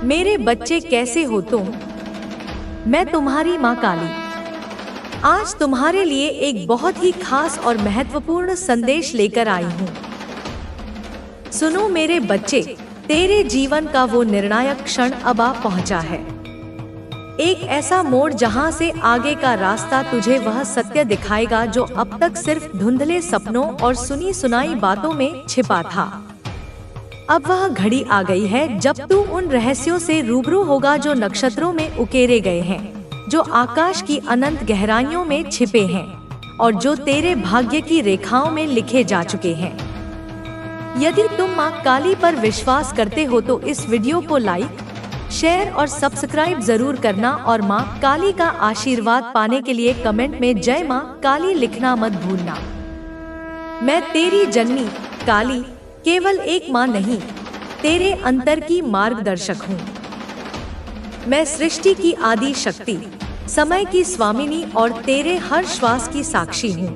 मेरे बच्चे कैसे हो तुम? मैं तुम्हारी माँ काली आज तुम्हारे लिए एक बहुत ही खास और महत्वपूर्ण संदेश लेकर आई हूँ। सुनो मेरे बच्चे, तेरे जीवन का वो निर्णायक क्षण अब आ पहुँचा है। एक ऐसा मोड़ जहाँ से आगे का रास्ता तुझे वह सत्य दिखाएगा जो अब तक सिर्फ धुंधले सपनों और सुनी सुनाई बातों में छिपा था। अब वह घड़ी आ गई है जब तू उन रहस्यों से रूबरू होगा जो नक्षत्रों में उकेरे गए हैं, जो आकाश की अनंत गहराइयों में छिपे हैं और जो तेरे भाग्य की रेखाओं में लिखे जा चुके हैं। यदि तुम माँ काली पर विश्वास करते हो तो इस वीडियो को लाइक, शेयर और सब्सक्राइब जरूर करना और माँ काली का आशीर्वाद पाने के लिए कमेंट में जय माँ काली लिखना मत भूलना। मैं तेरी जननी काली केवल एक माँ नहीं, तेरे अंतर की मार्गदर्शक हूँ। मैं सृष्टि की आदि शक्ति, समय की स्वामिनी और तेरे हर श्वास की साक्षी हूँ।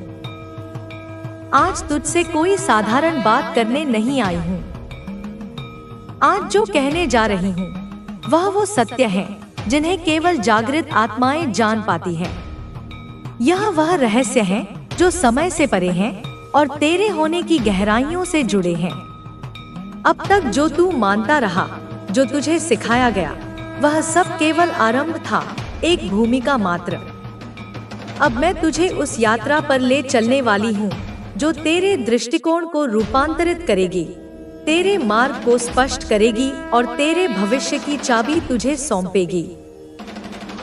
आज तुझसे कोई साधारण बात करने नहीं आई हूँ। आज जो कहने जा रही हूँ वह वो सत्य हैं जिन्हें केवल जागृत आत्माएं जान पाती हैं। यह वह रहस्य हैं जो समय से परे हैं और तेरे होने की गहराइयों से जुड़े हैं। अब तक जो तू मानता रहा, जो तुझे सिखाया गया, वह सब केवल आरंभ था, एक भूमिका मात्र। अब मैं तुझे उस यात्रा पर ले चलने वाली हूँ जो तेरे दृष्टिकोण को रूपांतरित करेगी, तेरे मार्ग को स्पष्ट करेगी और तेरे भविष्य की चाबी तुझे सौंपेगी।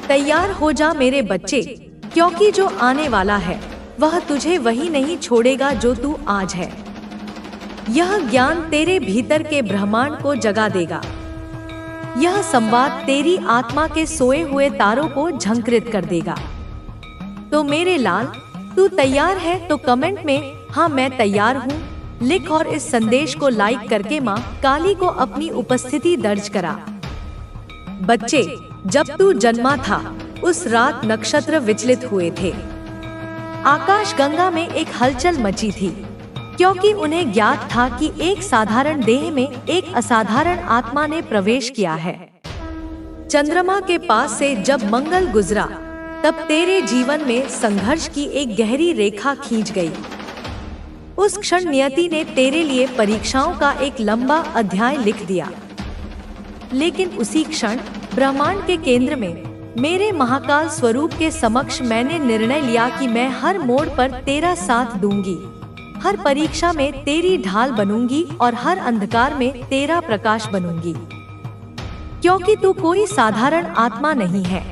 तैयार हो जा मेरे बच्चे, क्योंकि जो आने वाला है वह तुझे वही नहीं छोड़ेगा जो तू आज है। यह ज्ञान तेरे भीतर के ब्रह्मांड को जगा देगा। यह संवाद तेरी आत्मा के सोए हुए तारों को झंकृत कर देगा। तो मेरे लाल, तू तैयार है तो कमेंट में हाँ मैं तैयार हूँ लिख और इस संदेश को लाइक करके माँ काली को अपनी उपस्थिति दर्ज करा। बच्चे, जब तू जन्मा था उस रात नक्षत्र विचलित हुए थे। आकाश गंगा में एक हलचल मची थी, क्योंकि उन्हें ज्ञात था कि एक साधारण देह में एक असाधारण आत्मा ने प्रवेश किया है। चंद्रमा के पास से जब मंगल गुजरा तब तेरे जीवन में संघर्ष की एक गहरी रेखा खींच गई। उस क्षण नियति ने तेरे लिए परीक्षाओं का एक लंबा अध्याय लिख दिया। लेकिन उसी क्षण ब्रह्मांड के केंद्र में मेरे महाकाल स्वरूप के समक्ष मैंने निर्णय लिया कि मैं हर मोड़ पर तेरा साथ दूंगी, हर परीक्षा में तेरी ढाल बनूंगी और हर अंधकार में तेरा प्रकाश बनूंगी। क्योंकि तू कोई साधारण आत्मा नहीं है,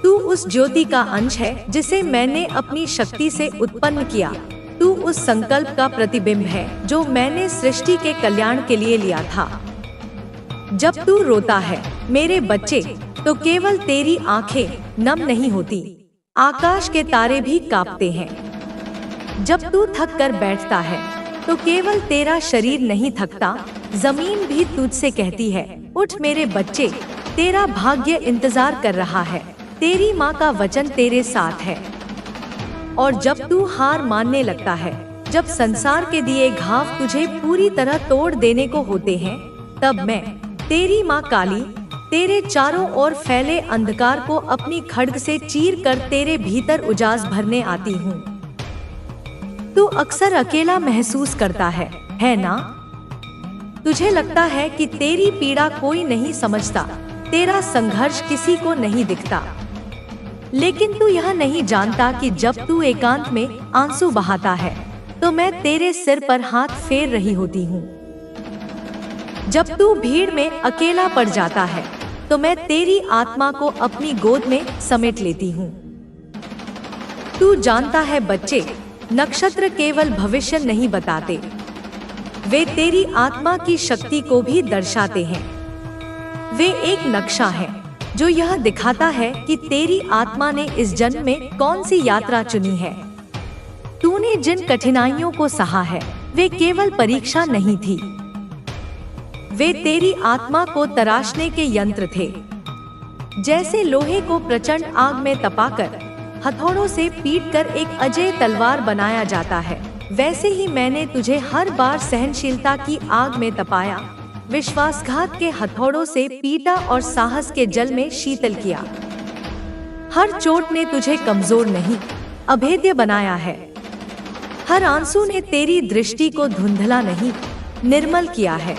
तू उस ज्योति का अंश है जिसे मैंने अपनी शक्ति से उत्पन्न किया। तू उस संकल्प का प्रतिबिंब है जो मैंने सृष्टि के कल्याण के लिए लिया था। जब तू रोता है मेरे बच्चे, तो केवल तेरी आंखें नम नहीं होती, आकाश के तारे भी कांपते हैं। जब तू थक कर बैठता है तो केवल तेरा शरीर नहीं थकता, जमीन भी तुझसे कहती है उठ मेरे बच्चे, तेरा भाग्य इंतजार कर रहा है, तेरी माँ का वचन तेरे साथ है। और जब तू हार मानने लगता है, जब संसार के दिए घाव तुझे पूरी तरह तोड़ देने को होते हैं, तब मैं तेरी माँ काली तेरे चारों ओर फैले अंधकार को अपनी खड्ग से चीर कर तेरे भीतर उजास भरने आती हूँ। तू अक्सर अकेला महसूस करता है ना? तुझे लगता है कि तेरी पीड़ा कोई नहीं समझता, तेरा संघर्ष किसी को नहीं दिखता। लेकिन तू यह नहीं जानता कि जब तू एकांत में आंसू बहाता है तो मैं तेरे सिर पर हाथ फेर रही होती हूँ। जब तू भीड़ में अकेला पड़ जाता है तो मैं तेरी आत्मा को अपनी गोद में समेट लेती हूँ। तू जानता है बच्चे, नक्षत्र केवल भविष्य नहीं बताते, वे तेरी आत्मा की शक्ति को भी दर्शाते हैं। वे एक नक्शा है जो यह दिखाता है कि तेरी आत्मा ने इस जन्म में कौन सी यात्रा चुनी है। तूने जिन कठिनाइयों को सहा है वे केवल परीक्षा नहीं थी, वे तेरी आत्मा को तराशने के यंत्र थे। जैसे लोहे को प्रचंड आग में तपाकर हथौड़ों से पीटकर एक अजय तलवार बनाया जाता है, वैसे ही मैंने तुझे हर बार सहनशीलता की आग में तपाया, विश्वासघात के हथौड़ों से पीटा और साहस के जल में शीतल किया। हर चोट ने तुझे कमजोर नहीं, अभेद्य बनाया है। हर आंसू ने तेरी दृष्टि को धुंधला नहीं, निर्मल किया है।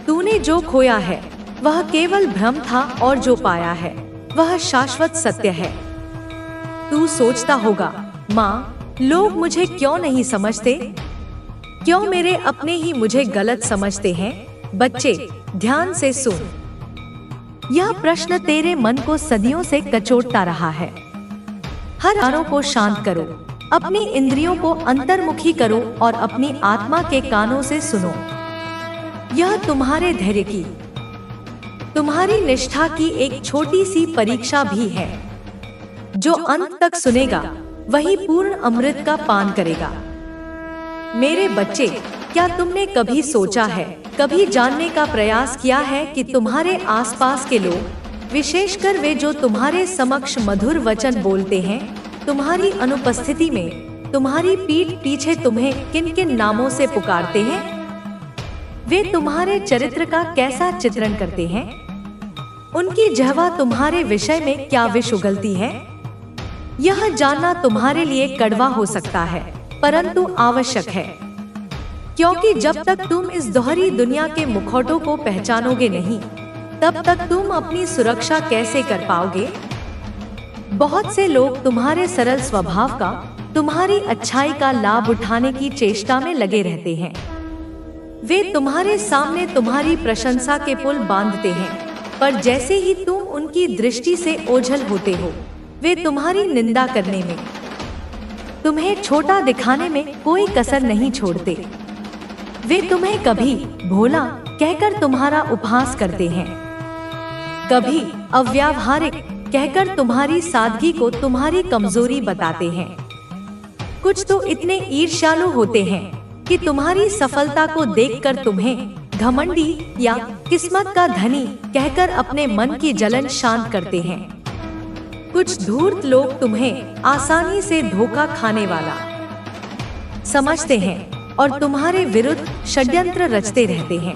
तूने जो खोया है वह केवल भ्रम था और जो पाया है वह शाश्वत सत्य है। तू सोचता होगा, माँ, लोग मुझे क्यों नहीं समझते? क्यों मेरे अपने ही मुझे गलत समझते हैं? बच्चे, ध्यान से सुन। यह प्रश्न तेरे मन को सदियों से कचोटता रहा है। हर आरों को शांत करो, अपनी इंद्रियों को अंतर्मुखी करो और अपनी आत्मा के कानों से सुनो। यह तुम्हारे धैर्य की, तुम्हारी निष्ठा की एक छोटी सी परीक्षा भी है। जो अंत तक सुनेगा वही पूर्ण अमृत का पान करेगा। मेरे बच्चे, क्या तुमने कभी सोचा है, कभी जानने का प्रयास किया है कि तुम्हारे आसपास के लोग, विशेषकर वे जो तुम्हारे समक्ष मधुर वचन बोलते हैं, तुम्हारी अनुपस्थिति में तुम्हारी पीठ पीछे तुम्हें किन किन नामों से पुकारते हैं? वे तुम्हारे चरित्र का कैसा चित्रण करते हैं? उनकी जिह्वा तुम्हारे विषय में क्या विष उगलती है? यह जानना तुम्हारे लिए कड़वा हो सकता है, परंतु आवश्यक है, क्योंकि जब तक तुम इस दोहरी दुनिया के मुखौटों को पहचानोगे नहीं, तब तक तुम अपनी सुरक्षा कैसे कर पाओगे? बहुत से लोग तुम्हारे सरल स्वभाव का, तुम्हारी अच्छाई का लाभ उठाने की चेष्टा में लगे रहते हैं। वे तुम्हारे सामने तुम्हारी प्रशंसा के पुल बांधते हैं, पर जैसे ही तुम उनकी दृष्टि से ओझल होते हो, वे तुम्हारी निंदा करने में, तुम्हें छोटा दिखाने में कोई कसर नहीं छोड़ते। वे तुम्हें कभी भोला कहकर तुम्हारा उपहास करते हैं, कभी अव्यावहारिक कहकर तुम्हारी सादगी को तुम्हारी कमजोरी बताते हैं। कुछ तो इतने ईर्ष्यालु होते हैं कि तुम्हारी सफलता को देखकर तुम्हें घमंडी या किस्मत का धनी कहकर अपने मन की जलन शांत करते हैं। कुछ धूर्त लोग तुम्हें आसानी से धोखा खाने वाला समझते हैं और तुम्हारे विरुद्ध षड्यंत्र रचते रहते हैं।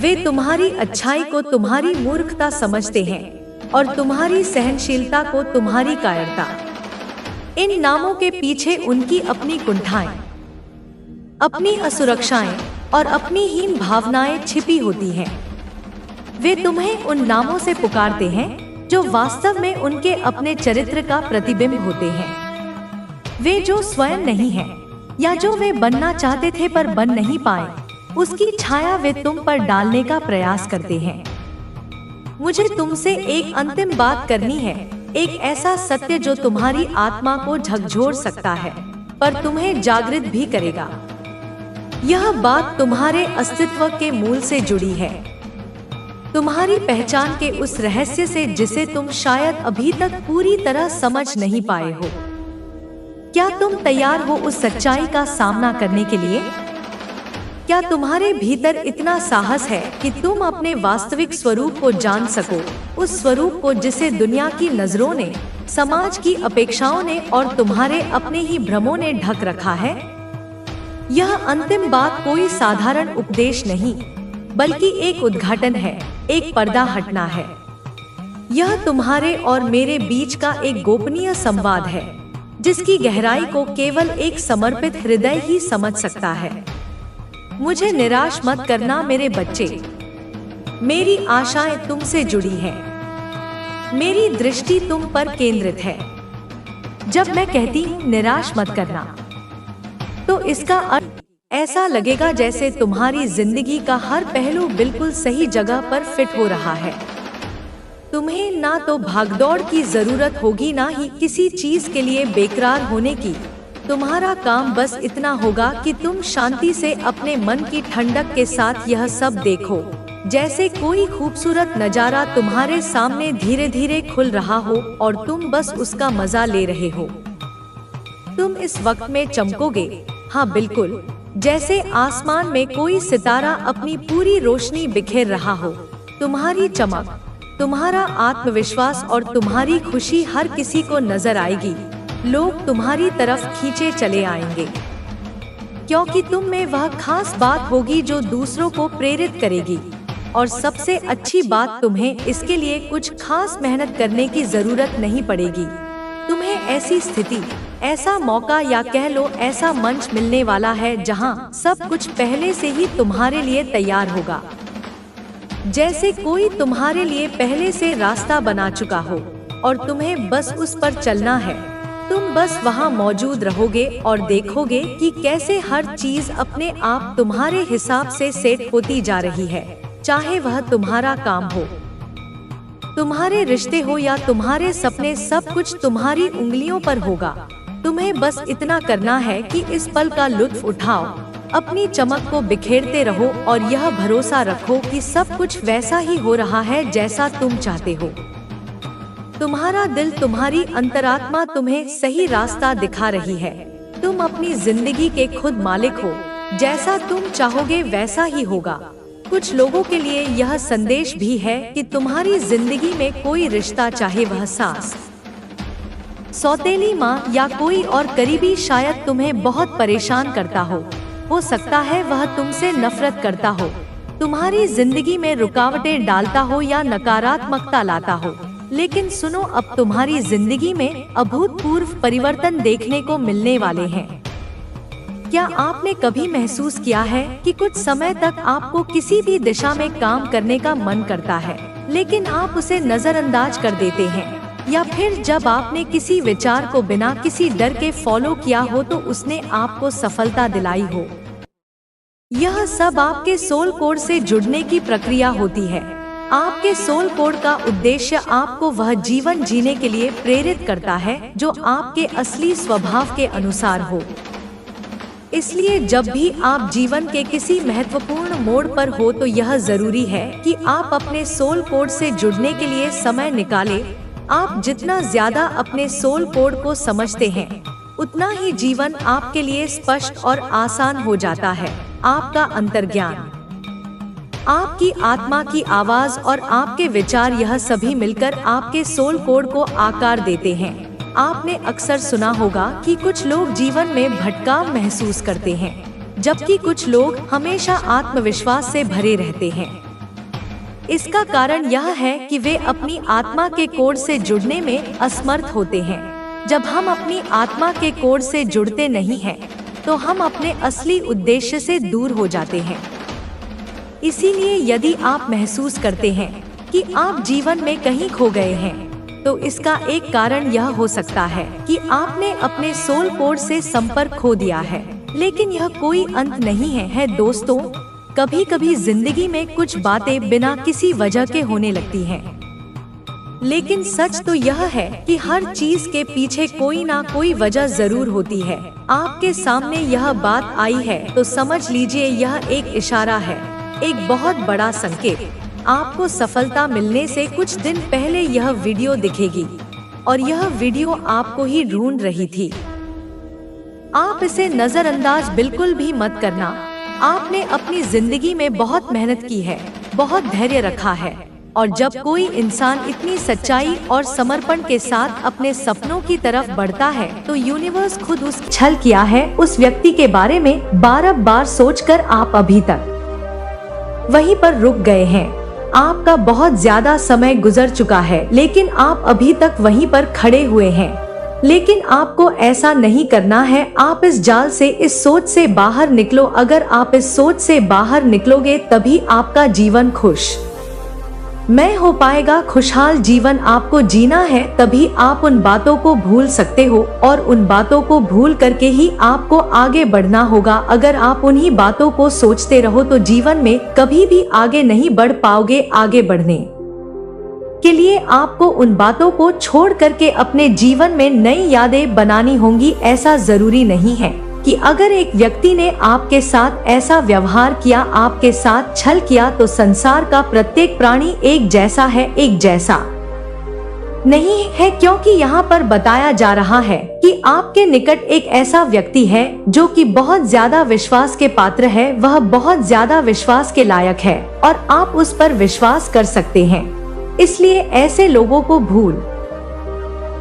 वे तुम्हारी अच्छाई को तुम्हारी मूर्खता समझते हैं और तुम्हारी सहनशीलता को तुम्हारी कायरता। इन नामों के पीछे उनकी अपनी कुंठाएं, अपनी असुरक्षाएं और अपनी हीन भावनाएं छिपी होती हैं। वे तुम्हें उन नामों से पुकारते हैं जो वास्तव में उनके अपने चरित्र का प्रतिबिंब होते हैं। वे जो स्वयं नहीं हैं, या जो वे बनना चाहते थे पर बन नहीं पाए, उसकी छाया वे तुम पर डालने का प्रयास करते हैं। मुझे तुमसे एक अंतिम बात करनी है, एक ऐसा सत्य जो तुम्हारी आत्मा को झकझोर सकता है, पर तुम्हें जागृत भी करेगा। यह बात तुम्हारे अस्तित्व के मूल से जुड़ी है, तुम्हारी पहचान के उस रहस्य से जिसे तुम शायद अभी तक पूरी तरह समझ नहीं पाए हो। क्या तुम तैयार हो उस सच्चाई का सामना करने के लिए? क्या तुम्हारे भीतर इतना साहस है कि तुम अपने वास्तविक स्वरूप को जान सको, उस स्वरूप को जिसे दुनिया की नजरों ने, समाज की अपेक्षाओं ने और तुम्हारे अपने ही भ्रमों ने ढक रखा है? यह अंतिम बात कोई साधारण उपदेश नहीं, बल्कि एक उद्घाटन है, एक पर्दा हटना है। यह तुम्हारे और मेरे बीच का एक गोपनीय संवाद है, जिसकी गहराई को केवल एक समर्पित हृदय ही समझ सकता है। मुझे निराश मत करना मेरे बच्चे, मेरी आशाएं तुमसे जुड़ी हैं, मेरी दृष्टि तुम पर केंद्रित है। जब मैं कहती हूँ निराश मत करना, तो इसका अर्थ ऐसा लगेगा जैसे तुम्हारी जिंदगी का हर पहलू बिल्कुल सही जगह पर फिट हो रहा है। तुम्हें ना तो भागदौड़ की जरूरत होगी, ना ही किसी चीज के लिए बेकरार होने की। तुम्हारा काम बस इतना होगा कि तुम शांति से अपने मन की ठंडक के साथ यह सब देखो, जैसे कोई खूबसूरत नजारा तुम्हारे सामने धीरे धीरे खुल रहा हो और तुम बस उसका मजा ले रहे हो। तुम इस वक्त में चमकोगे, हाँ बिल्कुल, जैसे आसमान में कोई सितारा अपनी पूरी रोशनी बिखेर रहा हो। तुम्हारी चमक, तुम्हारा आत्मविश्वास और तुम्हारी खुशी हर किसी को नजर आएगी। लोग तुम्हारी तरफ खींचे चले आएंगे। क्योंकि तुम में वह खास बात होगी जो दूसरों को प्रेरित करेगी। और सबसे अच्छी बात, तुम्हें इसके लिए कुछ खास मेहनत करने की जरूरत नहीं पड़ेगी। तुम्हें ऐसी स्थिति, ऐसा मौका या कह लो ऐसा मंच मिलने वाला है जहां सब कुछ पहले से ही तुम्हारे लिए तैयार होगा, जैसे कोई तुम्हारे लिए पहले से रास्ता बना चुका हो और तुम्हें बस उस पर चलना है। तुम बस वहां मौजूद रहोगे और देखोगे कि कैसे हर चीज अपने आप तुम्हारे हिसाब से सेट होती जा रही है, चाहे वह तुम्हारा काम हो, तुम्हारे रिश्ते हो या तुम्हारे सपने, सब कुछ तुम्हारी उंगलियों पर होगा। तुम्हें बस इतना करना है कि इस पल का लुत्फ उठाओ, अपनी चमक को बिखेरते रहो और यह भरोसा रखो कि सब कुछ वैसा ही हो रहा है जैसा तुम चाहते हो। तुम्हारा दिल, तुम्हारी अंतरात्मा तुम्हें सही रास्ता दिखा रही है। तुम अपनी जिंदगी के खुद मालिक हो, जैसा तुम चाहोगे वैसा ही होगा। कुछ लोगों के लिए यह संदेश भी है कि तुम्हारी जिंदगी में कोई रिश्ता, चाहे वह सास, सौतेली माँ या कोई और करीबी, शायद तुम्हें बहुत परेशान करता हो सकता है वह तुमसे नफरत करता हो, तुम्हारी जिंदगी में रुकावटें डालता हो या नकारात्मकता लाता हो। लेकिन सुनो, अब तुम्हारी जिंदगी में अभूतपूर्व परिवर्तन देखने को मिलने वाले हैं। क्या आपने कभी महसूस किया है कि कुछ समय तक आपको किसी भी दिशा में काम करने का मन करता है, लेकिन आप उसे नजरअंदाज कर देते हैं? या फिर जब आपने किसी विचार को बिना किसी डर के फॉलो किया हो तो उसने आपको सफलता दिलाई हो? यह सब आपके सोल कोड से जुड़ने की प्रक्रिया होती है। आपके सोल कोड का उद्देश्य आपको वह जीवन जीने के लिए प्रेरित करता है जो आपके असली स्वभाव के अनुसार हो। इसलिए जब भी आप जीवन के किसी महत्वपूर्ण मोड़ पर हो तो यह जरूरी है कि आप अपने सोल कोड से जुड़ने के लिए समय निकालें। आप जितना ज्यादा अपने सोल कोड को समझते हैं, उतना ही जीवन आपके लिए स्पष्ट और आसान हो जाता है। आपका अंतर्ज्ञान, आपकी आत्मा की आवाज और आपके विचार, यह सभी मिलकर आपके सोल कोड को आकार देते हैं। आपने अक्सर सुना होगा कि कुछ लोग जीवन में भटकाव महसूस करते हैं, जबकि कुछ लोग हमेशा आत्मविश्वास से भरे रहते हैं। इसका कारण यह है कि वे अपनी आत्मा के कोड से जुड़ने में असमर्थ होते हैं। जब हम अपनी आत्मा के कोड से जुड़ते नहीं हैं, तो हम अपने असली उद्देश्य से दूर हो जाते हैं। इसीलिए यदि आप महसूस करते हैं कि आप जीवन में कहीं खो गए हैं, तो इसका एक कारण यह हो सकता है कि आपने अपने सोल कोड से संपर्क खो दिया है। लेकिन यह कोई अंत नहीं है दोस्तों। कभी कभी जिंदगी में कुछ बातें बिना किसी वजह के होने लगती हैं, लेकिन सच तो यह है कि हर चीज के पीछे कोई ना कोई वजह जरूर होती है। आपके सामने यह बात आई है तो समझ लीजिए यह एक इशारा है, एक बहुत बड़ा संकेत। आपको सफलता मिलने से कुछ दिन पहले यह वीडियो दिखेगी और यह वीडियो आपको ही ढूंढ रही थी। आप इसे नजरअंदाज बिल्कुल भी मत करना। आपने अपनी जिंदगी में बहुत मेहनत की है, बहुत धैर्य रखा है, और जब कोई इंसान इतनी सच्चाई और समर्पण के साथ अपने सपनों की तरफ बढ़ता है तो यूनिवर्स खुद उस छल किया है उस व्यक्ति के बारे में बार सोचकर आप अभी तक वहीं पर रुक गए हैं। आपका बहुत ज्यादा समय गुजर चुका है, लेकिन आप अभी तक वहीं पर खड़े हुए हैं। लेकिन आपको ऐसा नहीं करना है। आप इस जाल से, इस सोच से बाहर निकलो। अगर आप इस सोच से बाहर निकलोगे तभी आपका जीवन खुश मैं हो पाएगा। खुशहाल जीवन आपको जीना है, तभी आप उन बातों को भूल सकते हो और उन बातों को भूल करके ही आपको आगे बढ़ना होगा। अगर आप उन्हीं बातों को सोचते रहो तो जीवन में कभी भी आगे नहीं बढ़ पाओगे। आगे बढ़ने के लिए आपको उन बातों को छोड़ करके अपने जीवन में नई यादें बनानी होंगी। ऐसा जरूरी नहीं है कि अगर एक व्यक्ति ने आपके साथ ऐसा व्यवहार किया, आपके साथ छल किया, तो संसार का प्रत्येक प्राणी एक जैसा है। एक जैसा नहीं है, क्योंकि यहाँ पर बताया जा रहा है कि आपके निकट एक ऐसा व्यक्ति है जो कि बहुत ज्यादा विश्वास के पात्र है। वह बहुत ज्यादा विश्वास के लायक है और आप उस पर विश्वास कर सकते हैं। इसलिए ऐसे लोगों को भूल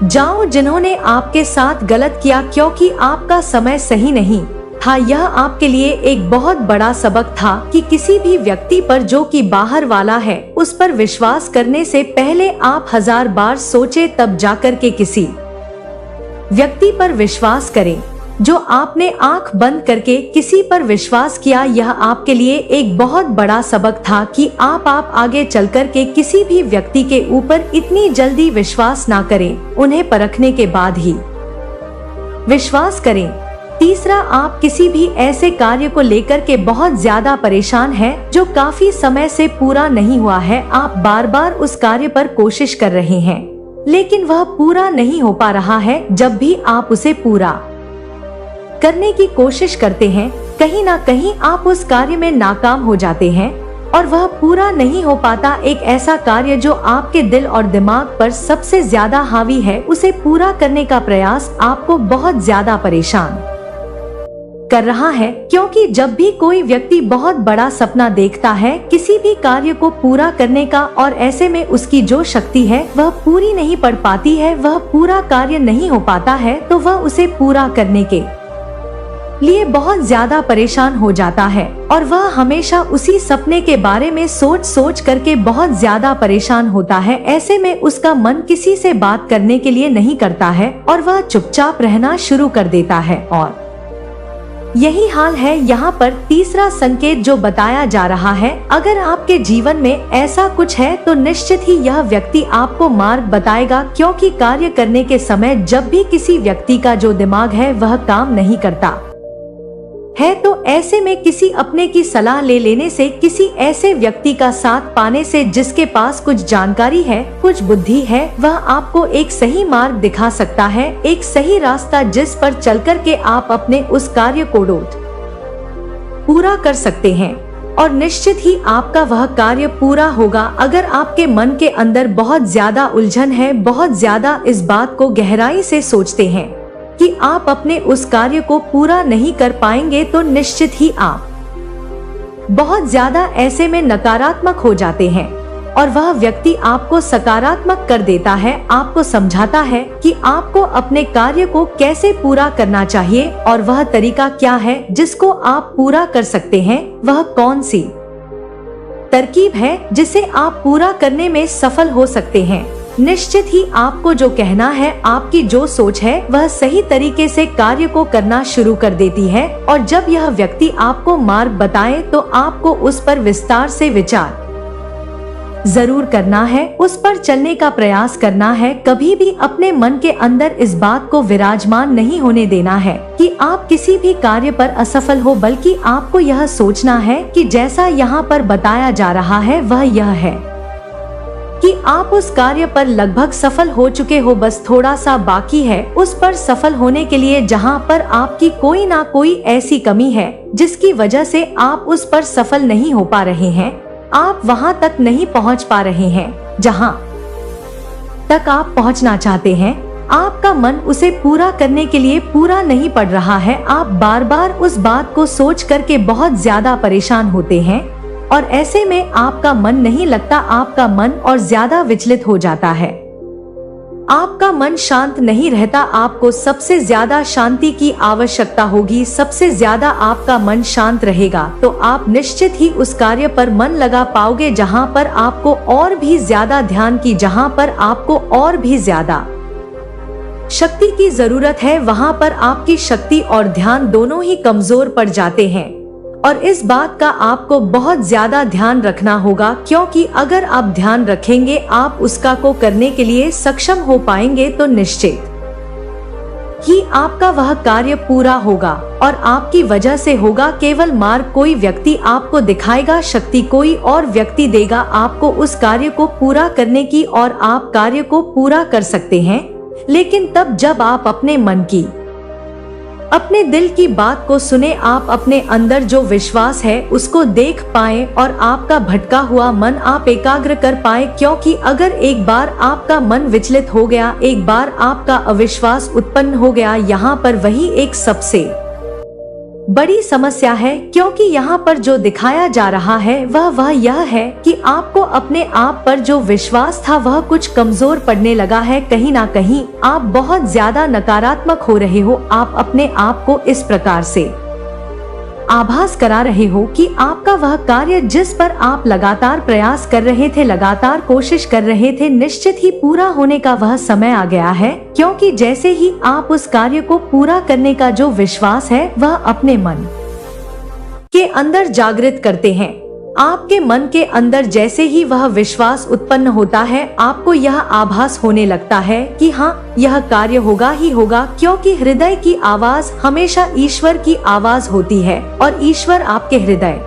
जाओ जिन्होंने आपके साथ गलत किया, क्योंकि आपका समय सही नहीं था यह आपके लिए एक बहुत बड़ा सबक था कि किसी भी व्यक्ति पर जो कि बाहर वाला है उस पर विश्वास करने से पहले आप 1000 बार सोचे तब जाकर के किसी व्यक्ति पर विश्वास करें। जो आपने आंख बंद करके किसी पर विश्वास किया, यह आपके लिए एक बहुत बड़ा सबक था कि आप आगे चलकर के किसी भी व्यक्ति के ऊपर इतनी जल्दी विश्वास ना करें, उन्हें परखने के बाद ही विश्वास करें। तीसरा, आप किसी भी ऐसे कार्य को लेकर के बहुत ज्यादा परेशान हैं जो काफी समय से पूरा नहीं हुआ है। आप बार बार उस कार्य पर कोशिश कर रहे हैं लेकिन वह पूरा नहीं हो पा रहा है। जब भी आप उसे पूरा करने की कोशिश करते हैं, कहीं ना कहीं आप उस कार्य में नाकाम हो जाते हैं और वह पूरा नहीं हो पाता। एक ऐसा कार्य जो आपके दिल और दिमाग पर सबसे ज्यादा हावी है, उसे पूरा करने का प्रयास आपको बहुत ज्यादा परेशान कर रहा है, क्योंकि जब भी कोई व्यक्ति बहुत बड़ा सपना देखता है किसी भी कार्य को पूरा करने का और ऐसे में उसकी जो शक्ति है वह पूरी नहीं पड़ पाती है, वह पूरा कार्य नहीं हो पाता है, तो वह उसे पूरा करने के लिए बहुत ज्यादा परेशान हो जाता है और वह हमेशा उसी सपने के बारे में सोच करके बहुत ज्यादा परेशान होता है। ऐसे में उसका मन किसी से बात करने के लिए नहीं करता है और वह चुपचाप रहना शुरू कर देता है। और यही हाल है यहाँ पर। तीसरा संकेत जो बताया जा रहा है, अगर आपके जीवन में ऐसा कुछ है तो निश्चित ही यह व्यक्ति आपको मार्ग बताएगा, क्योंकि कार्य करने के समय जब भी किसी व्यक्ति का जो दिमाग है वह काम नहीं करता है, तो ऐसे में किसी अपने की सलाह ले लेने से, किसी ऐसे व्यक्ति का साथ पाने से जिसके पास कुछ जानकारी है, कुछ बुद्धि है, वह आपको एक सही मार्ग दिखा सकता है, एक सही रास्ता जिस पर चलकर के आप अपने उस कार्य को पूरा कर सकते हैं और निश्चित ही आपका वह कार्य पूरा होगा। अगर आपके मन के अंदर बहुत ज्यादा उलझन है, बहुत ज्यादा इस बात को गहराई से सोचते हैं कि आप अपने उस कार्य को पूरा नहीं कर पाएंगे, तो निश्चित ही आप बहुत ज्यादा ऐसे में नकारात्मक हो जाते हैं और वह व्यक्ति आपको सकारात्मक कर देता है, आपको समझाता है कि आपको अपने कार्य को कैसे पूरा करना चाहिए और वह तरीका क्या है जिसको आप पूरा कर सकते हैं, वह कौन सी तरकीब है जिसे आप पूरा करने में सफल हो सकते हैं। निश्चित ही आपको जो कहना है, आपकी जो सोच है, वह सही तरीके से कार्य को करना शुरू कर देती है और जब यह व्यक्ति आपको मार्ग बताए तो आपको उस पर विस्तार से विचार जरूर करना है, उस पर चलने का प्रयास करना है। कभी भी अपने मन के अंदर इस बात को विराजमान नहीं होने देना है कि आप किसी भी कार्य पर असफल हो, बल्कि आपको यह सोचना है कि जैसा यहाँ पर बताया जा रहा है वह यह है कि आप उस कार्य पर लगभग सफल हो चुके हो, बस थोड़ा सा बाकी है उस पर सफल होने के लिए। जहां पर आपकी कोई ना कोई ऐसी कमी है जिसकी वजह से आप उस पर सफल नहीं हो पा रहे हैं, आप वहां तक नहीं पहुंच पा रहे हैं जहां तक आप पहुंचना चाहते हैं। आपका मन उसे पूरा करने के लिए पूरा नहीं पड़ रहा है। आप बार बार उस बात को सोच करके बहुत ज्यादा परेशान होते हैं और ऐसे में आपका मन नहीं लगता, आपका मन और ज्यादा विचलित हो जाता है, आपका मन शांत नहीं रहता। आपको सबसे ज्यादा शांति की आवश्यकता होगी, सबसे ज्यादा आपका मन शांत रहेगा तो आप निश्चित ही उस कार्य पर मन लगा पाओगे जहां पर आपको और भी ज्यादा ध्यान की, जहां पर आपको और भी ज्यादा शक्ति की जरूरत है, वहां पर आपकी शक्ति और ध्यान दोनों ही कमजोर पड़ जाते हैं। और इस बात का आपको बहुत ज्यादा ध्यान रखना होगा, क्योंकि अगर आप ध्यान रखेंगे आप उसका को करने के लिए सक्षम हो पाएंगे तो निश्चित ही आपका वह कार्य पूरा होगा और आपकी वजह से होगा। केवल मार्ग कोई व्यक्ति आपको दिखाएगा, शक्ति कोई और व्यक्ति देगा आपको उस कार्य को पूरा करने की और आप कार्य को पूरा कर सकते हैं, लेकिन तब जब आप अपने मन की, अपने दिल की बात को सुने, आप अपने अंदर जो विश्वास है उसको देख पाएं और आपका भटका हुआ मन आप एकाग्र कर पाएं। क्योंकि अगर एक बार आपका मन विचलित हो गया, एक बार आपका अविश्वास उत्पन्न हो गया, यहाँ पर वही एक सबसे बड़ी समस्या है। क्योंकि यहाँ पर जो दिखाया जा रहा है वह यह है कि आपको अपने आप पर जो विश्वास था वह कुछ कमजोर पड़ने लगा है। कहीं ना कहीं आप बहुत ज्यादा नकारात्मक हो रहे हो, आप अपने आप को इस प्रकार से आभास करा रहे हो कि आपका वह कार्य जिस पर आप लगातार प्रयास कर रहे थे, लगातार कोशिश कर रहे थे, निश्चित ही पूरा होने का वह समय आ गया है। क्योंकि जैसे ही आप उस कार्य को पूरा करने का जो विश्वास है वह अपने मन के अंदर जागृत करते हैं, आपके मन के अंदर जैसे ही वह विश्वास उत्पन्न होता है, आपको यह आभास होने लगता है कि हाँ, यह कार्य होगा ही होगा। क्योंकि हृदय की आवाज हमेशा ईश्वर की आवाज होती है और ईश्वर आपके हृदय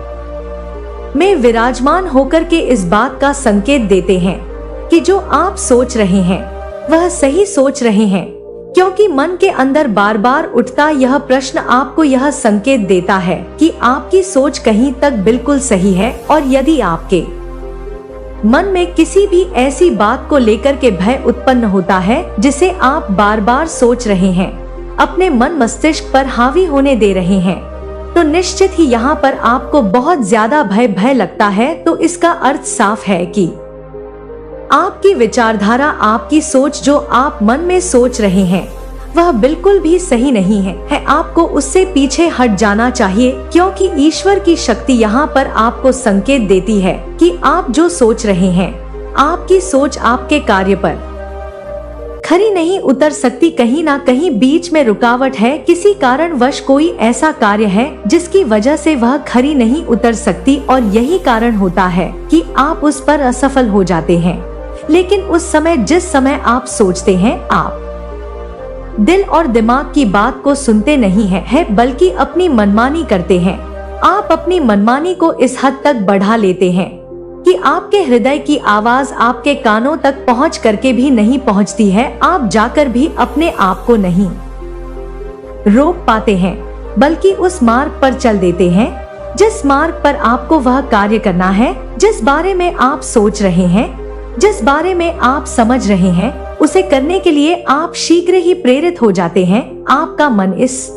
में विराजमान होकर के इस बात का संकेत देते हैं कि जो आप सोच रहे हैं वह सही सोच रहे हैं। क्योंकि मन के अंदर बार बार उठता यह प्रश्न आपको यह संकेत देता है कि आपकी सोच कहीं तक बिल्कुल सही है। और यदि आपके मन में किसी भी ऐसी बात को लेकर के भय उत्पन्न होता है जिसे आप बार बार सोच रहे हैं, अपने मन मस्तिष्क पर हावी होने दे रहे हैं, तो निश्चित ही यहाँ पर आपको बहुत ज्यादा भय लगता है। तो इसका अर्थ साफ है कि आपकी विचारधारा, आपकी सोच जो आप मन में सोच रहे हैं वह बिल्कुल भी सही नहीं है। आपको उससे पीछे हट जाना चाहिए। क्योंकि ईश्वर की शक्ति यहाँ पर आपको संकेत देती है कि आप जो सोच रहे हैं, आपकी सोच आपके कार्य पर खरी नहीं उतर सकती। कहीं ना कहीं बीच में रुकावट है, किसी कारणवश कोई ऐसा कार्य है जिसकी वजह से वह खरी नहीं उतर सकती और यही कारण होता है कि आप उस पर असफल हो जाते हैं। लेकिन उस समय, जिस समय आप सोचते हैं, आप दिल और दिमाग की बात को सुनते नहीं है, बल्कि अपनी मनमानी करते हैं। आप अपनी मनमानी को इस हद तक बढ़ा लेते हैं कि आपके हृदय की आवाज आपके कानों तक पहुंच करके भी नहीं पहुंचती है। आप जाकर भी अपने आप को नहीं रोक पाते हैं, बल्कि उस मार्ग पर चल देते हैं जिस मार्ग पर आपको वह कार्य करना है, जिस बारे में आप सोच रहे हैं, जिस बारे में आप समझ रहे हैं, उसे करने के लिए आप शीघ्र ही प्रेरित हो जाते हैं। आपका मन इस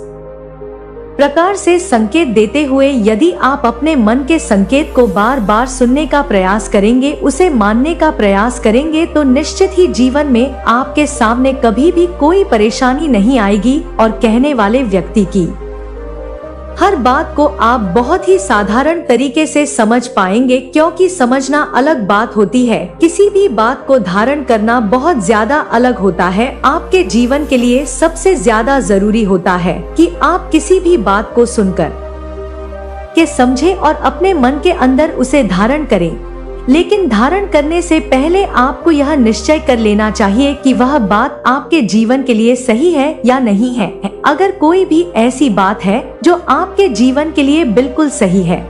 प्रकार से संकेत देते हुए, यदि आप अपने मन के संकेत को बार बार सुनने का प्रयास करेंगे, उसे मानने का प्रयास करेंगे, तो निश्चित ही जीवन में आपके सामने कभी भी कोई परेशानी नहीं आएगी और कहने वाले व्यक्ति की हर बात को आप बहुत ही साधारण तरीके से समझ पाएंगे। क्योंकि समझना अलग बात होती है, किसी भी बात को धारण करना बहुत ज्यादा अलग होता है। आपके जीवन के लिए सबसे ज्यादा जरूरी होता है कि आप किसी भी बात को सुनकर के समझें और अपने मन के अंदर उसे धारण करें। लेकिन धारण करने से पहले आपको यह निश्चय कर लेना चाहिए कि वह बात आपके जीवन के लिए सही है या नहीं है। अगर कोई भी ऐसी बात है जो आपके जीवन के लिए बिल्कुल सही है,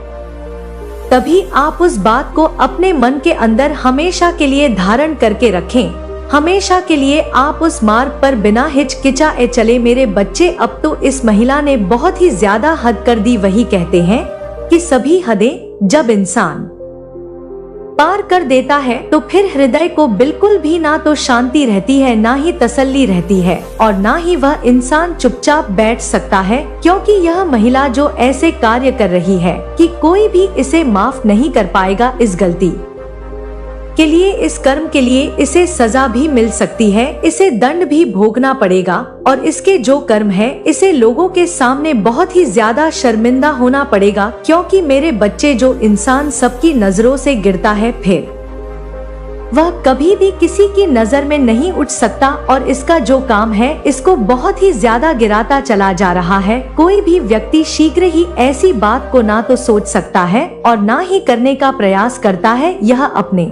तभी आप उस बात को अपने मन के अंदर हमेशा के लिए धारण करके रखें। हमेशा के लिए आप उस मार्ग पर बिना हिचकिचाए चले। मेरे बच्चे, अब तो इस महिला ने बहुत ही ज्यादा हद कर दी। वही कहते हैं कि सभी हदें जब इंसान पार कर देता है तो फिर हृदय को बिल्कुल भी ना तो शांति रहती है, ना ही तसल्ली रहती है, और ना ही वह इंसान चुपचाप बैठ सकता है। क्योंकि यह महिला जो ऐसे कार्य कर रही है कि कोई भी इसे माफ नहीं कर पाएगा। इस गलती के लिए, इस कर्म के लिए इसे सजा भी मिल सकती है, इसे दंड भी भोगना पड़ेगा, और इसके जो कर्म है इसे लोगों के सामने बहुत ही ज्यादा शर्मिंदा होना पड़ेगा। क्योंकि मेरे बच्चे, जो इंसान सबकी नजरों से गिरता है, फिर वह कभी भी किसी की नजर में नहीं उठ सकता, और इसका जो काम है इसको बहुत ही ज्यादा गिराता चला जा रहा है। कोई भी व्यक्ति शीघ्र ही ऐसी बात को ना तो सोच सकता है और ना ही करने का प्रयास करता है। यह अपने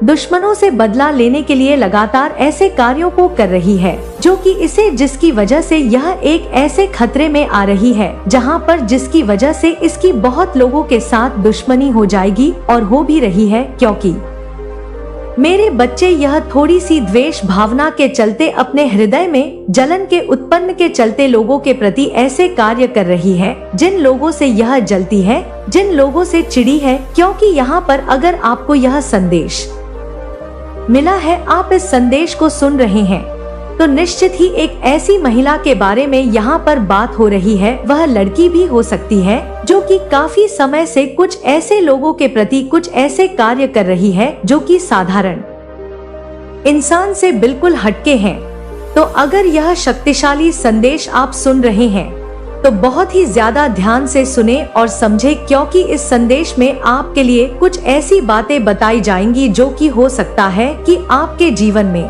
दुश्मनों से बदला लेने के लिए लगातार ऐसे कार्यों को कर रही है जो कि इसे, जिसकी वजह से यह एक ऐसे खतरे में आ रही है जहां पर जिसकी वजह से इसकी बहुत लोगों के साथ दुश्मनी हो जाएगी, और हो भी रही है। क्योंकि मेरे बच्चे, यह थोड़ी सी द्वेष भावना के चलते, अपने हृदय में जलन के उत्पन्न के चलते लोगों के प्रति ऐसे कार्य कर रही है। जिन लोगों से यह जलती है, जिन लोगों से चिड़ी है। क्योंकि यहाँ पर अगर आपको यह संदेश मिला है, आप इस संदेश को सुन रहे हैं, तो निश्चित ही एक ऐसी महिला के बारे में यहाँ पर बात हो रही है। वह लड़की भी हो सकती है जो कि काफी समय से कुछ ऐसे लोगों के प्रति कुछ ऐसे कार्य कर रही है जो कि साधारण इंसान से बिल्कुल हटके हैं। तो अगर यह शक्तिशाली संदेश आप सुन रहे हैं, तो बहुत ही ज्यादा ध्यान से सुने और समझे, क्योंकि इस संदेश में आपके लिए कुछ ऐसी बातें बताई जाएंगी जो कि हो सकता है कि आपके जीवन में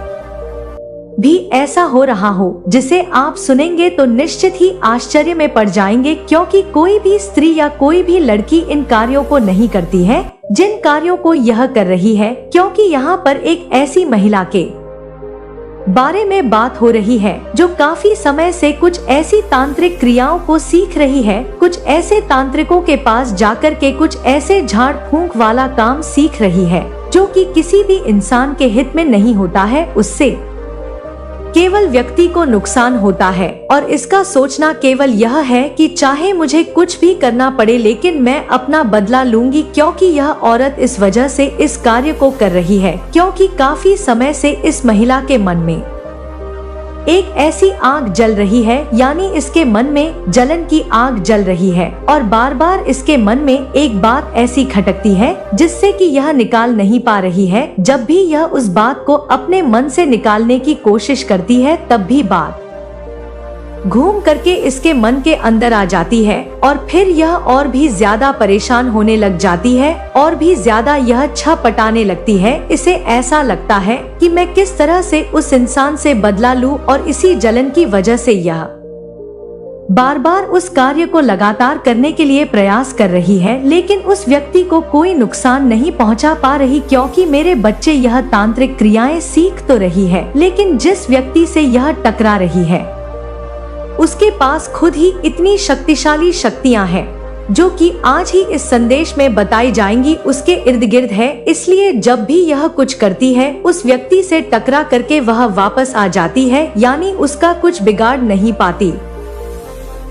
भी ऐसा हो रहा हो, जिसे आप सुनेंगे तो निश्चित ही आश्चर्य में पड़ जाएंगे, क्योंकि कोई भी स्त्री या कोई भी लड़की इन कार्यों को नहीं करती है जिन कार्यों को यह कर रही है, क्योंकि यहाँ पर एक ऐसी महिला के बारे में बात हो रही है जो काफी समय से कुछ ऐसी तांत्रिक क्रियाओं को सीख रही है, कुछ ऐसे तांत्रिकों के पास जाकर के कुछ ऐसे झाड़ फूंक वाला काम सीख रही है जो कि किसी भी इंसान के हित में नहीं होता है, उससे केवल व्यक्ति को नुकसान होता है। और इसका सोचना केवल यह है कि चाहे मुझे कुछ भी करना पड़े लेकिन मैं अपना बदला लूंगी, क्योंकि यह औरत इस वजह से इस कार्य को कर रही है क्योंकि काफी समय से इस महिला के मन में एक ऐसी आग जल रही है, यानी इसके मन में जलन की आग जल रही है और बार बार इसके मन में एक बात ऐसी खटकती है जिससे कि यह निकाल नहीं पा रही है। जब भी यह उस बात को अपने मन से निकालने की कोशिश करती है तब भी बात घूम करके इसके मन के अंदर आ जाती है और फिर यह और भी ज्यादा परेशान होने लग जाती है और भी ज्यादा यह छटपटाने लगती है। इसे ऐसा लगता है कि मैं किस तरह से उस इंसान से बदला लूं, और इसी जलन की वजह से यह बार बार उस कार्य को लगातार करने के लिए प्रयास कर रही है, लेकिन उस व्यक्ति को कोई नुकसान नहीं पहुंचा पा रही, क्योंकि मेरे बच्चे यह तांत्रिक क्रियाएं सीख तो रही है लेकिन जिस व्यक्ति से यह टकरा रही है उसके पास खुद ही इतनी शक्तिशाली शक्तियां हैं जो कि आज ही इस संदेश में बताई जाएंगी उसके इर्द गिर्द है। इसलिए जब भी यह कुछ करती है उस व्यक्ति से टकरा करके वह वापस आ जाती है, यानी उसका कुछ बिगाड़ नहीं पाती।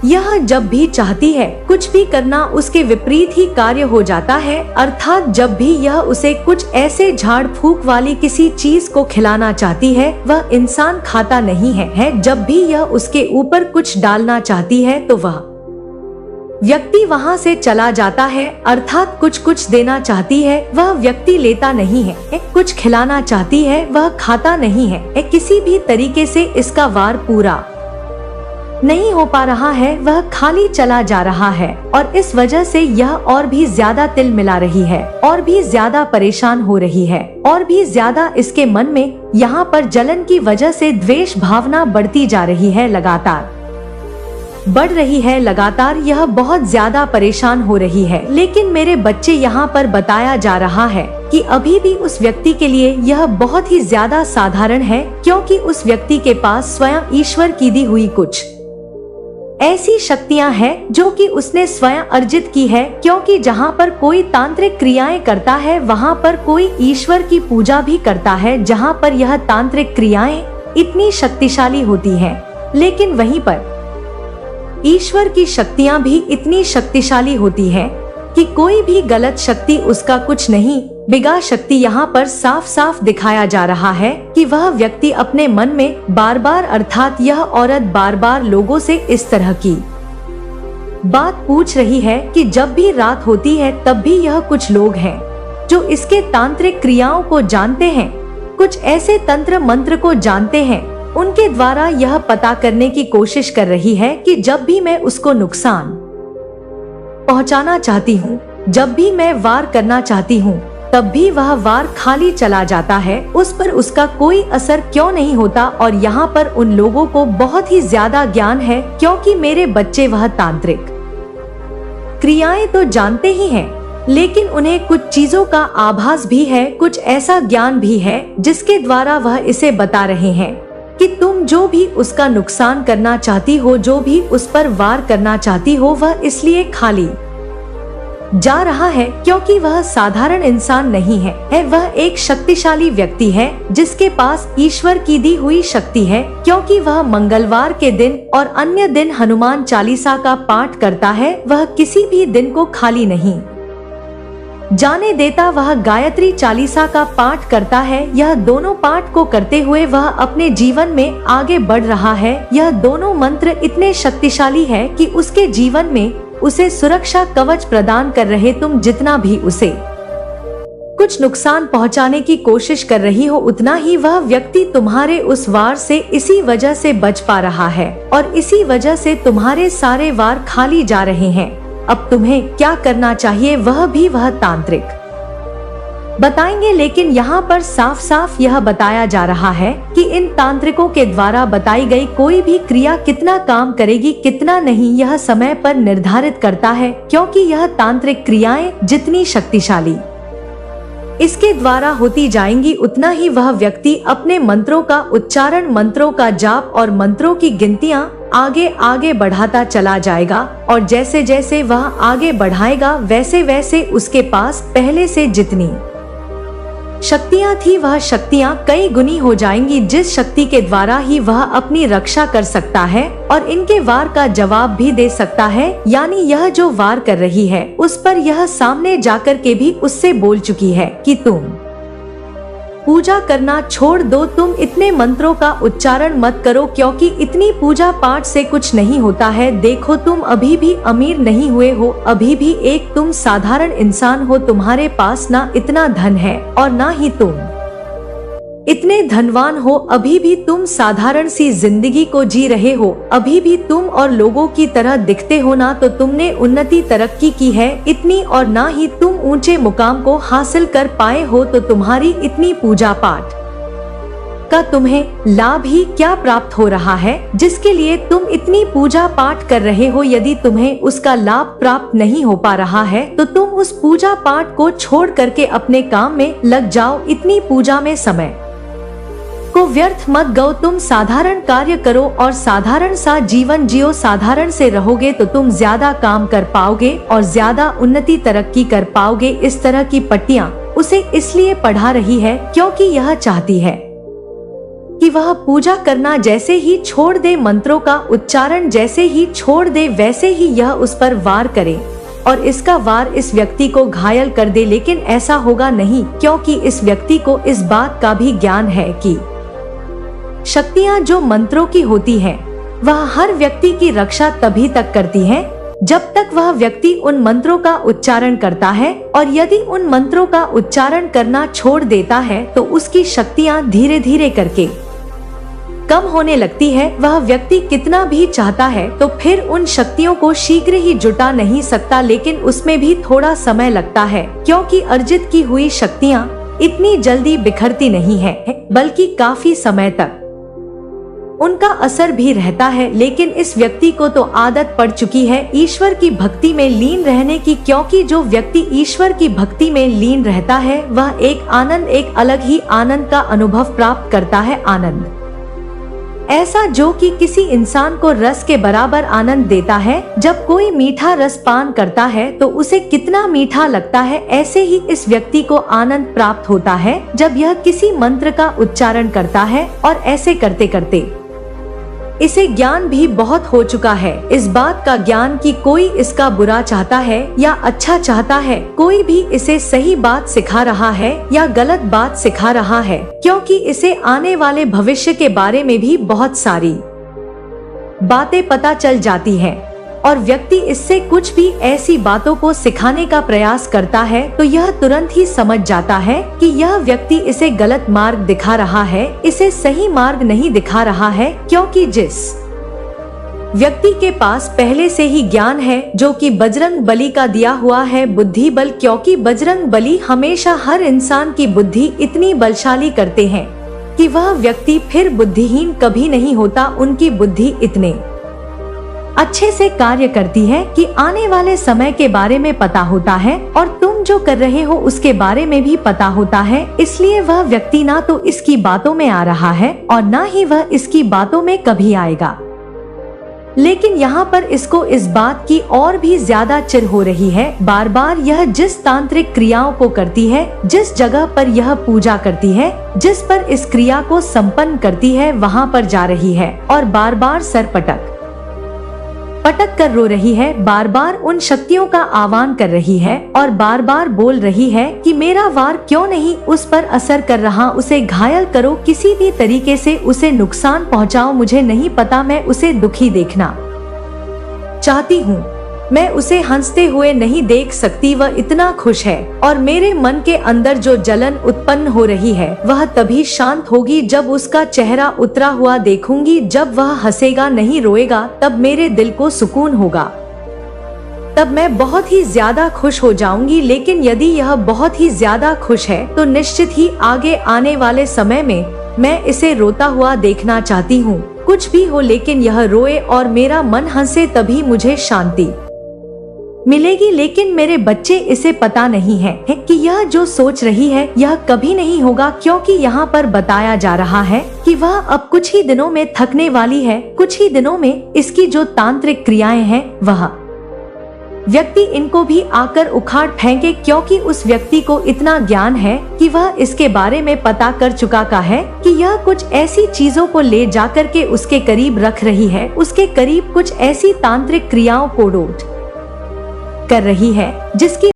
यह जब भी चाहती है कुछ भी करना उसके विपरीत ही कार्य हो जाता है, अर्थात जब भी यह उसे कुछ ऐसे झाड़ फूक वाली किसी चीज को खिलाना चाहती है वह इंसान खाता नहीं है। जब भी यह उसके ऊपर कुछ डालना चाहती है तो वह व्यक्ति वहां से चला जाता है, अर्थात कुछ देना चाहती है वह व्यक्ति लेता नहीं है, कुछ खिलाना चाहती है वह खाता नहीं है। किसी भी तरीके से इसका वार पूरा नहीं हो पा रहा है, वह खाली चला जा रहा है और इस वजह से यह और भी ज्यादा तिल मिला रही है और भी ज्यादा परेशान हो रही है और भी ज्यादा इसके मन में यहाँ पर जलन की वजह से द्वेष भावना बढ़ती जा रही है, लगातार बढ़ रही है, लगातार यह बहुत ज्यादा परेशान हो रही है। लेकिन मेरे बच्चे यहाँ पर बताया जा रहा है कि अभी भी उस व्यक्ति के लिए यह बहुत ही ज्यादा साधारण है, क्योंकि उस व्यक्ति के पास स्वयं ईश्वर की दी हुई कुछ ऐसी शक्तियां हैं जो कि उसने स्वयं अर्जित की है, क्योंकि जहां पर कोई तांत्रिक क्रियाएं करता है वहां पर कोई ईश्वर की पूजा भी करता है, जहां पर यह तांत्रिक क्रियाएं इतनी शक्तिशाली होती हैं, लेकिन वहीं पर ईश्वर की शक्तियां भी इतनी शक्तिशाली होती हैं कि कोई भी गलत शक्ति उसका कुछ नहीं बिगाड़ शक्ति। यहाँ पर साफ साफ दिखाया जा रहा है कि वह व्यक्ति अपने मन में बार बार, अर्थात यह औरत बार बार लोगों से इस तरह की बात पूछ रही है कि जब भी रात होती है तब भी यह कुछ लोग हैं जो इसके तांत्रिक क्रियाओं को जानते हैं, कुछ ऐसे तंत्र मंत्र को जानते हैं, उनके द्वारा यह पता करने की कोशिश कर रही है कि जब भी मैं उसको नुकसान पहुंचाना चाहती हूँ, जब भी मैं वार करना चाहती हूँ, तब भी वह वार खाली चला जाता है, उस पर उसका कोई असर क्यों नहीं होता। और यहाँ पर उन लोगों को बहुत ही ज्यादा ज्ञान है, क्योंकि मेरे बच्चे वह तांत्रिक क्रियाएं तो जानते ही हैं, लेकिन उन्हें कुछ चीजों का आभास भी है, कुछ ऐसा ज्ञान भी है जिसके द्वारा वह इसे बता रहे हैं कि तुम जो भी उसका नुकसान करना चाहती हो, जो भी उस पर वार करना चाहती हो, वह इसलिए खाली जा रहा है क्योंकि वह साधारण इंसान नहीं है, वह एक शक्तिशाली व्यक्ति है जिसके पास ईश्वर की दी हुई शक्ति है, क्योंकि वह मंगलवार के दिन और अन्य दिन हनुमान चालीसा का पाठ करता है, वह किसी भी दिन को खाली नहीं जाने देता, वह गायत्री चालीसा का पाठ करता है। यह दोनों पाठ को करते हुए वह अपने जीवन में आगे बढ़ रहा है। यह दोनों मंत्र इतने शक्तिशाली है कि उसके जीवन में उसे सुरक्षा कवच प्रदान कर रहे। तुम जितना भी उसे कुछ नुकसान पहुंचाने की कोशिश कर रही हो, उतना ही वह व्यक्ति तुम्हारे उस वार से इसी वजह से बच पा रहा है और इसी वजह से तुम्हारे सारे वार खाली जा रहे हैं। अब तुम्हें क्या करना चाहिए वह भी वह तांत्रिक बताएंगे, लेकिन यहाँ पर साफ साफ यह बताया जा रहा है कि इन तांत्रिकों के द्वारा बताई गई कोई भी क्रिया कितना काम करेगी कितना नहीं यह समय पर निर्धारित करता है, क्योंकि यह तांत्रिक क्रियाएं जितनी शक्तिशाली इसके द्वारा होती जाएंगी उतना ही वह व्यक्ति अपने मंत्रों का उच्चारण, मंत्रों का जाप और मंत्रों की गिनतियां आगे आगे बढ़ाता चला जाएगा और जैसे जैसे वह आगे बढ़ाएगा वैसे वैसे उसके पास पहले से जितनी शक्तियां थी वह शक्तियां कई गुनी हो जाएंगी, जिस शक्ति के द्वारा ही वह अपनी रक्षा कर सकता है और इनके वार का जवाब भी दे सकता है। यानी यह जो वार कर रही है उस पर यह सामने जाकर के भी उससे बोल चुकी है कि तुम पूजा करना छोड़ दो, तुम इतने मंत्रों का उच्चारण मत करो, क्योंकि इतनी पूजा पाठ से कुछ नहीं होता है। देखो तुम अभी भी अमीर नहीं हुए हो, अभी भी एक तुम साधारण इंसान हो, तुम्हारे पास ना इतना धन है और ना ही तुम इतने धनवान हो, अभी भी तुम साधारण सी जिंदगी को जी रहे हो, अभी भी तुम और लोगों की तरह दिखते हो, ना तो तुमने उन्नति तरक्की की है इतनी और ना ही तुम ऊंचे मुकाम को हासिल कर पाए हो, तो तुम्हारी इतनी पूजा पाठ का तुम्हें लाभ ही क्या प्राप्त हो रहा है जिसके लिए तुम इतनी पूजा पाठ कर रहे हो। यदि तुम्हें उसका लाभ प्राप्त नहीं हो पा रहा है तो तुम उस पूजा पाठ को छोड़ करके अपने काम में लग जाओ, इतनी पूजा में समय को व्यर्थ मत गो, तुम साधारण कार्य करो और साधारण सा जीवन जियो। साधारण से रहोगे तो तुम ज्यादा काम कर पाओगे और ज्यादा उन्नति तरक्की कर पाओगे। इस तरह की पट्टियां उसे इसलिए पढ़ा रही है क्योंकि यह चाहती है कि वह पूजा करना जैसे ही छोड़ दे, मंत्रों का उच्चारण जैसे ही छोड़ दे, वैसे ही यह उस पर वार करे और इसका वार इस व्यक्ति को घायल कर दे। लेकिन ऐसा होगा नहीं, क्योंकि इस व्यक्ति को इस बात का भी ज्ञान है कि शक्तियां जो मंत्रों की होती हैं, वह हर व्यक्ति की रक्षा तभी तक करती हैं जब तक वह व्यक्ति उन मंत्रों का उच्चारण करता है, और यदि उन मंत्रों का उच्चारण करना छोड़ देता है तो उसकी शक्तियां धीरे धीरे करके कम होने लगती है। वह व्यक्ति कितना भी चाहता है तो फिर उन शक्तियों को शीघ्र ही जुटा नहीं सकता, लेकिन उसमें भी थोड़ा समय लगता है, क्योंकि अर्जित की हुई शक्तियां इतनी जल्दी बिखरती नहीं है, बल्कि काफी समय तक उनका असर भी रहता है। लेकिन इस व्यक्ति को तो आदत पड़ चुकी है ईश्वर की भक्ति में लीन रहने की, क्योंकि जो व्यक्ति ईश्वर की भक्ति में लीन रहता है वह एक आनंद, एक अलग ही आनंद का अनुभव प्राप्त करता है। आनंद ऐसा जो कि किसी इंसान को रस के बराबर आनंद देता है। जब कोई मीठा रस पान करता है तो उसे कितना मीठा लगता है, ऐसे ही इस व्यक्ति को आनंद प्राप्त होता है जब यह किसी मंत्र का उच्चारण करता है। और ऐसे करते करते इसे ज्ञान भी बहुत हो चुका है, इस बात का ज्ञान कि कोई इसका बुरा चाहता है या अच्छा चाहता है, कोई भी इसे सही बात सिखा रहा है या गलत बात सिखा रहा है, क्योंकि इसे आने वाले भविष्य के बारे में भी बहुत सारी बातें पता चल जाती हैं। और व्यक्ति इससे कुछ भी ऐसी बातों को सिखाने का प्रयास करता है तो यह तुरंत ही समझ जाता है कि यह व्यक्ति इसे गलत मार्ग दिखा रहा है, इसे सही मार्ग नहीं दिखा रहा है, क्योंकि जिस व्यक्ति के पास पहले से ही ज्ञान है जो कि बजरंग बली का दिया हुआ है बुद्धि बल, क्योंकि बजरंग बली हमेशा हर इंसान की बुद्धि इतनी बलशाली करते हैं कि वह व्यक्ति फिर बुद्धिहीन कभी नहीं होता। उनकी बुद्धि इतने अच्छे से कार्य करती है कि आने वाले समय के बारे में पता होता है और तुम जो कर रहे हो उसके बारे में भी पता होता है। इसलिए वह व्यक्ति ना तो इसकी बातों में आ रहा है और ना ही वह इसकी बातों में कभी आएगा। लेकिन यहाँ पर इसको इस बात की और भी ज्यादा चिढ़ हो रही है। बार बार यह जिस तांत्रिक क्रियाओं को करती है, जिस जगह पर यह पूजा करती है, जिस पर इस क्रिया को संपन्न करती है, वहाँ पर जा रही है और बार बार सर पटक कर रो रही है, बार बार उन शक्तियों का आह्वान कर रही है और बार बार बोल रही है कि मेरा वार क्यों नहीं उस पर असर कर रहा, उसे घायल करो, किसी भी तरीके से उसे नुकसान पहुंचाओ, मुझे नहीं पता, मैं उसे दुखी देखना चाहती हूँ। मैं उसे हंसते हुए नहीं देख सकती, वह इतना खुश है और मेरे मन के अंदर जो जलन उत्पन्न हो रही है वह तभी शांत होगी जब उसका चेहरा उतरा हुआ देखूंगी। जब वह हंसेगा नहीं रोएगा तब मेरे दिल को सुकून होगा, तब मैं बहुत ही ज्यादा खुश हो जाऊंगी। लेकिन यदि यह बहुत ही ज्यादा खुश है तो निश्चित ही आगे आने वाले समय में मैं इसे रोता हुआ देखना चाहती हूँ। कुछ भी हो लेकिन यह रोए और मेरा मन हंसे, तभी मुझे शांति मिलेगी। लेकिन मेरे बच्चे इसे पता नहीं है कि यह जो सोच रही है यह कभी नहीं होगा, क्योंकि यहाँ पर बताया जा रहा है कि वह अब कुछ ही दिनों में थकने वाली है। कुछ ही दिनों में इसकी जो तांत्रिक क्रियाएं हैं वह व्यक्ति इनको भी आकर उखाड़ फेंके, क्योंकि उस व्यक्ति को इतना ज्ञान है कि वह इसके बारे में पता कर चुका का है कि यह कुछ ऐसी चीजों को ले जाकर के उसके करीब रख रही है, उसके करीब कुछ ऐसी तांत्रिक क्रियाओं को डोट कर रही है जिसकी